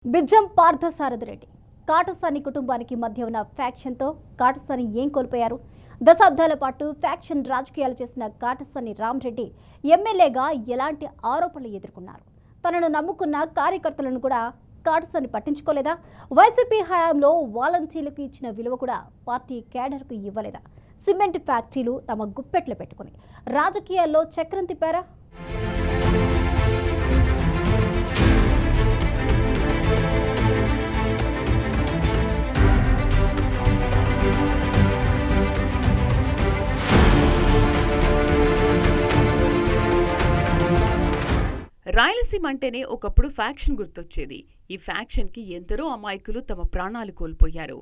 బిజ్జం పార్థసారథి రెడ్డి కాటసాని కుటుంబానికి మధ్య ఉన్న ఫ్యాక్షన్తో కాటసాని ఏం కోల్పోయారు? దశాబ్దాల పాటు ఫ్యాక్షన్ రాజకీయాలు చేసిన కాటసాని రామరెడ్డి ఎమ్మెల్యేగా ఎలాంటి ఆరోపణలు ఎదుర్కొన్నారు? తనను నమ్ముకున్న కార్యకర్తలను కూడా కాటసాని పట్టించుకోలేదా? వైసీపీ హయాంలో వాలంటీర్లకు ఇచ్చిన విలువ కూడా పార్టీ కేడర్కు ఇవ్వలేదా? సిమెంట్ ఫ్యాక్టరీలు తమ గుప్పెట్లు పెట్టుకుని రాజకీయాల్లో చక్రం తిప్పారా? రాయలసీమ అంటేనే ఒకప్పుడు ఫ్యాక్షన్ గుర్తొచ్చేది. ఈ ఫ్యాక్షన్కి ఎందరో అమాయకులు తమ ప్రాణాలు కోల్పోయారు.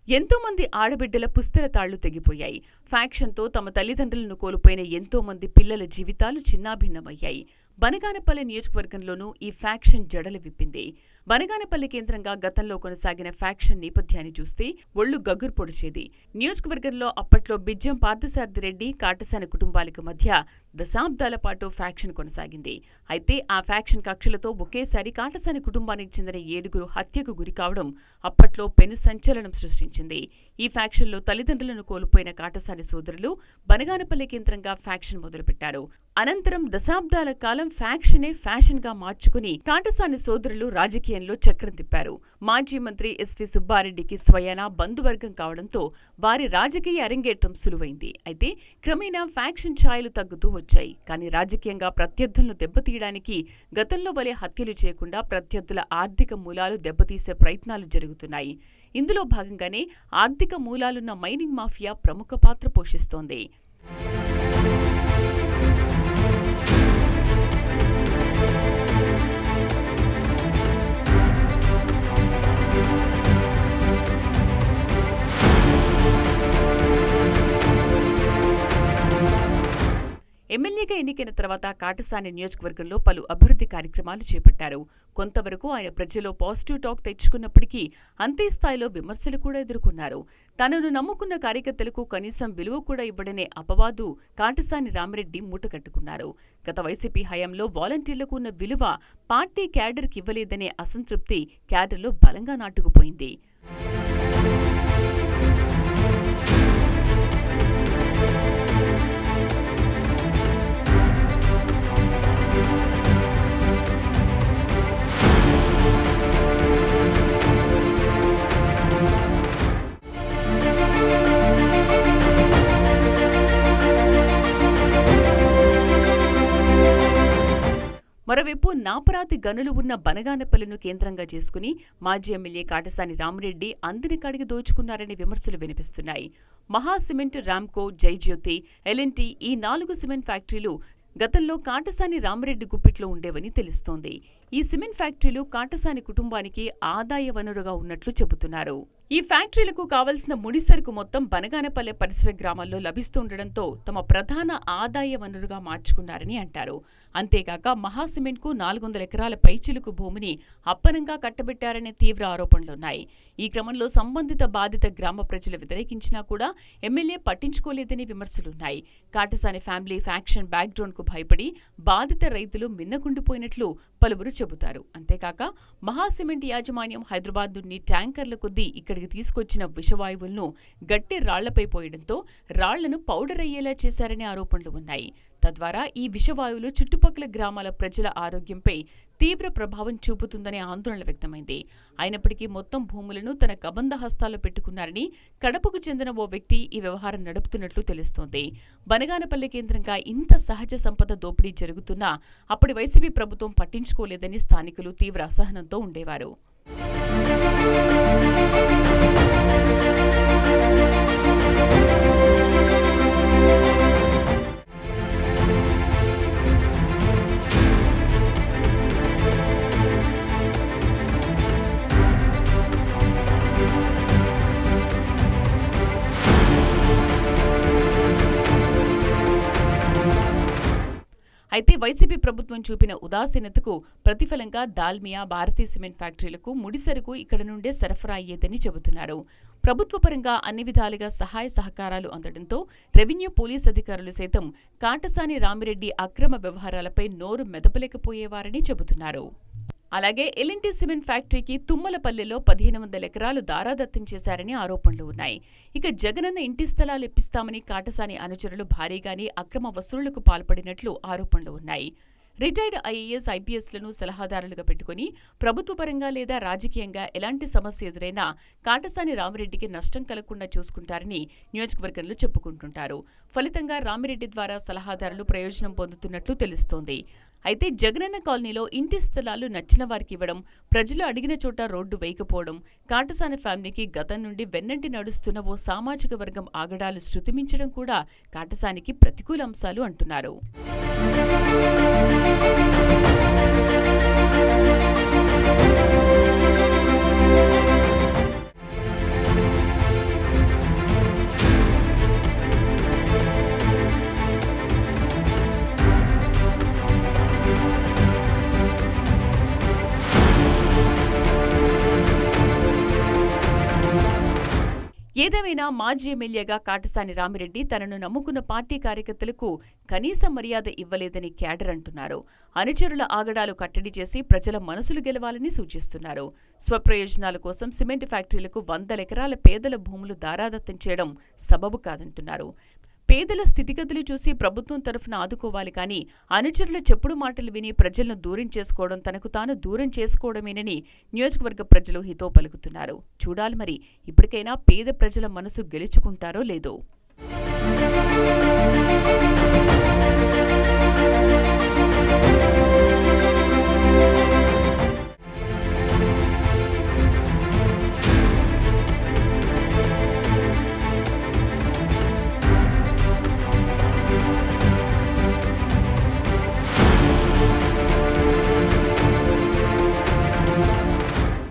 ఎంతోమంది ఆడబిడ్డల పుస్తల తాళ్లు తెగిపోయాయి. ఫ్యాక్షన్తో తమ తల్లిదండ్రులను కోల్పోయిన ఎంతోమంది పిల్లల జీవితాలు చిన్నాభిన్నమయ్యాయి. బనగానపల్లి నియోజకవర్గంలోనూ ఈ ఫ్యాక్షన్ జడలు విప్పింది. బనగానపల్లి కేంద్రంగా గతంలో కొనసాగిన ఫ్యాక్షన్ నేపథ్యాన్ని చూస్తే ఒళ్లు గగురు పొడిచేది. నియోజకవర్గంలో అప్పట్లో బిజ్జం పార్థసారథి రెడ్డి, కాటసాని కుటుంబాలకు మధ్య దశాబ్దాల పాటు ఫ్యాక్షన్ కొనసాగింది. అయితే ఆ ఫ్యాక్షన్ కక్షలతో ఒకేసారి కాటసాని కుటుంబానికి చెందిన 7గురు హత్యకు గురికావడం అప్పట్లో పెను సంచలనం సృష్టించింది. ఈ ఫ్యాక్షన్లో తల్లిదండ్రులను కోల్పోయిన కాటసాని సోదరులు బనగానపల్లి కేంద్రంగా ఫ్యాక్షన్ మొదలుపెట్టారు. అనంతరం దశాబ్దాల కాలం ఫ్యాక్షనే ఫ్యాషన్ గా మార్చుకుని కాటసాని సోదరులు రాజకీయంలో చక్రం తిప్పారు. మాజీ మంత్రి ఎస్వి సుబ్బారెడ్డికి స్వయానా బంధువర్గం కావడంతో వారి రాజకీయ అరంగేట్రం సులువైంది. అయితే క్రమేణా ఫ్యాక్షన్ ఛాయలు తగ్గుతూ వచ్చాయి. కానీ రాజకీయంగా ప్రత్యర్థులను దెబ్బతీయడానికి గతంలో వలె హత్యలు చేయకుండా ప్రత్యర్థుల ఆర్థిక మూలాలు దెబ్బతీసే ప్రయత్నాలు జరుగుతున్నాయి. ఇందులో భాగంగానే ఆర్థిక మూలాలున్న మైనింగ్ మాఫియా ప్రముఖ పాత్ర పోషిస్తోంది. ఎమ్మెల్యేగా ఎన్నికైన తర్వాత కాటసాని నియోజకవర్గంలో పలు అభివృద్ధి కార్యక్రమాలు చేపట్టారు. కొంతవరకు ఆయన ప్రజల్లో పాజిటివ్ టాక్ తెచ్చుకున్నప్పటికీ అంతే స్థాయిలో విమర్శలు కూడా ఎదుర్కొన్నారు. తనను నమ్ముకున్న కార్యకర్తలకు కనీసం విలువ కూడా ఇవ్వడనే అపవాదు కాటసాని రామరెడ్డి మూటగట్టుకున్నారు. గత వైసీపీ హయాంలో వాలంటీర్లకు ఉన్న విలువ పార్టీ క్యాడర్కి ఇవ్వలేదనే అసంతృప్తి క్యాడర్లో బలంగా నాటుకుపోయింది. మరోవైపు నాపరాతి గనులు ఉన్న బనగానపల్లిను కేంద్రంగా చేసుకుని మాజీ ఎమ్మెల్యే కాటసాని రామరెడ్డి అందిన కాడికి దోచుకున్నారనే విమర్శలు వినిపిస్తున్నాయి. మహా సిమెంట్, రామ్కో, జైజ్యోతి, ఎల్ఎన్టీ ఈ 4 సిమెంట్ ఫ్యాక్టరీలు గతంలో కాటసాని రామరెడ్డి గుప్పిట్లో ఉండేవని తెలుస్తోంది. ఈ సిమెంట్ ఫ్యాక్టరీలు కాటసాని కుటుంబానికి ఆదాయ వనరుగా ఉన్నట్లు చెబుతున్నారు. ఈ ఫ్యాక్టరీలకు కావలసిన ముడిసరుకు మొత్తం బనగానపల్లె పరిసర గ్రామాల్లో లభిస్తుండటంతో తమ ప్రధాన ఆదాయ వనరుగా మార్చుకున్నారని అంటారు. అంతేకాక మహాసిమెంట్కు 400 ఎకరాల పైచిలుకు భూమిని అప్పనంగా కట్టబెట్టారనే తీవ్ర ఆరోపణలున్నాయి. ఈ క్రమంలో సంబంధిత బాధిత గ్రామ ప్రజలు వ్యతిరేకించినా కూడా ఎమ్మెల్యే పట్టించుకోలేదని విమర్శలున్నాయి. కాటసాని ఫ్యామిలీ ఫ్యాక్షన్ బ్యాక్గ్రౌండ్ కు భయపడి బాధిత రైతులు మిన్నకుండిపోయినట్లు పలువురు చెబుతారు. అంతేకాక మహాసిమెంట్ యాజమాన్యం హైదరాబాద్ నుండి ట్యాంకర్ల కొద్దీ ఇక్కడికి తీసుకొచ్చిన విషవాయువులను గట్టి రాళ్లపై పోయడంతో రాళ్లను పౌడర్ అయ్యేలా చేశారనే ఆరోపణలు ఉన్నాయి. తద్వారా ఈ విషవాయువులు చుట్టుపక్కల గ్రామాల ప్రజల ఆరోగ్యంపై తీవ్ర ప్రభావం చూపుతుందనే ఆందోళన వ్యక్తమైంది. అయినప్పటికీ మొత్తం భూములను తన కబంధ హస్తాల్లో పెట్టుకున్నారని కడపకు చెందిన ఓ వ్యక్తి ఈ వ్యవహారం నడుపుతున్నట్లు తెలుస్తోంది. బనగానపల్లి కేంద్రంగా ఇంత సహజ సంపద దోపిడీ జరుగుతున్నా అప్పటి వైసీపీ ప్రభుత్వం పట్టించుకోలేదని స్థానికులు తీవ్ర అసహనంతో ఉండేవారు. అయితే వైసీపీ ప్రభుత్వం చూపిన ఉదాసీనతకు ప్రతిఫలంగా దాల్మియా, భారతీ సిమెంట్ ఫ్యాక్టరీలకు ముడిసరుకు ఇక్కడ నుండే సరఫరా అయ్యేదని చెబుతున్నారు. ప్రభుత్వపరంగా అన్ని విధాలుగా సహాయ సహకారాలు అందడంతో రెవెన్యూ, పోలీస్ అధికారులు సైతం కాటసాని రామిరెడ్డి అక్రమ వ్యవహారాలపై నోరు మెదపలేకపోయేవారని చెబుతున్నారు. అలాగే ఎల్ఎన్టీ సిమెంట్ ఫ్యాక్టరీకి తుమ్మలపల్లిలో 1500 ఎకరాలు దారాదత్తం చేశారని ఆరోపణలు ఉన్నాయి. ఇక జగనన్న ఇంటి స్థలాలు ఇప్పిస్తామని కాటసాని అనుచరులు భారీగానే అక్రమ వసూళ్లకు పాల్పడినట్లు ఆరోపణలు ఉన్నాయి. రిటైర్డ్ ఐఏఎస్, ఐపీఎస్లను సలహాదారులుగా పెట్టుకుని ప్రభుత్వపరంగా లేదా రాజకీయంగా ఎలాంటి సమస్య ఎదురైనా కాటసాని రామిరెడ్డికి నష్టం కలగకుండా చూసుకుంటారని నియోజకవర్గంలో చెప్పుకుంటుంటారు. ఫలితంగా రామిరెడ్డి ద్వారా సలహాదారులు ప్రయోజనం పొందుతున్నట్లు తెలుస్తోంది. అయితే జగనన్న కాలనీలో ఇంటి స్థలాలు నచ్చిన వారికి ఇవ్వడం, ప్రజలు అడిగిన చోట రోడ్డు వేయకపోవడం కాటసాని ఫ్యామిలీకి గతం నుండి వెన్నంటి నడుస్తున్న ఓ సామాజిక వర్గం ఆగడాలు శృతిమించడం కూడా కాటసానికి ప్రతికూల అంశాలు అంటున్నారు. ఏదేమైనా మాజీ ఎమ్మెల్యేగా కాటసాని రామిరెడ్డి తనను నమ్ముకున్న పార్టీ కార్యకర్తలకు కనీస మర్యాద ఇవ్వలేదని క్యాడర్ అంటున్నారు. అనుచరుల ఆగడాలు కట్టడి చేసి ప్రజల మనసులు గెలవాలని సూచిస్తున్నారు. స్వప్రయోజనాల కోసం సిమెంట్ ఫ్యాక్టరీలకు 100 ఎకరాల పేదల భూములు దారాదత్తం చేయడం సబబు కాదంటున్నారు. పేదల స్థితిగతులు చూసి ప్రభుత్వం తరఫున ఆదుకోవాలి కానీ అనుచరుల చెప్పుడు మాటలు విని ప్రజలను దూరం చేసుకోవడం తనకు తాను దూరం చేసుకోవడమేనని నియోజకవర్గ ప్రజలు హితో పలుకుతున్నారు. చూడాలి మరి ఇప్పటికైనా పేద ప్రజల మనసు గెలుచుకుంటారో లేదో.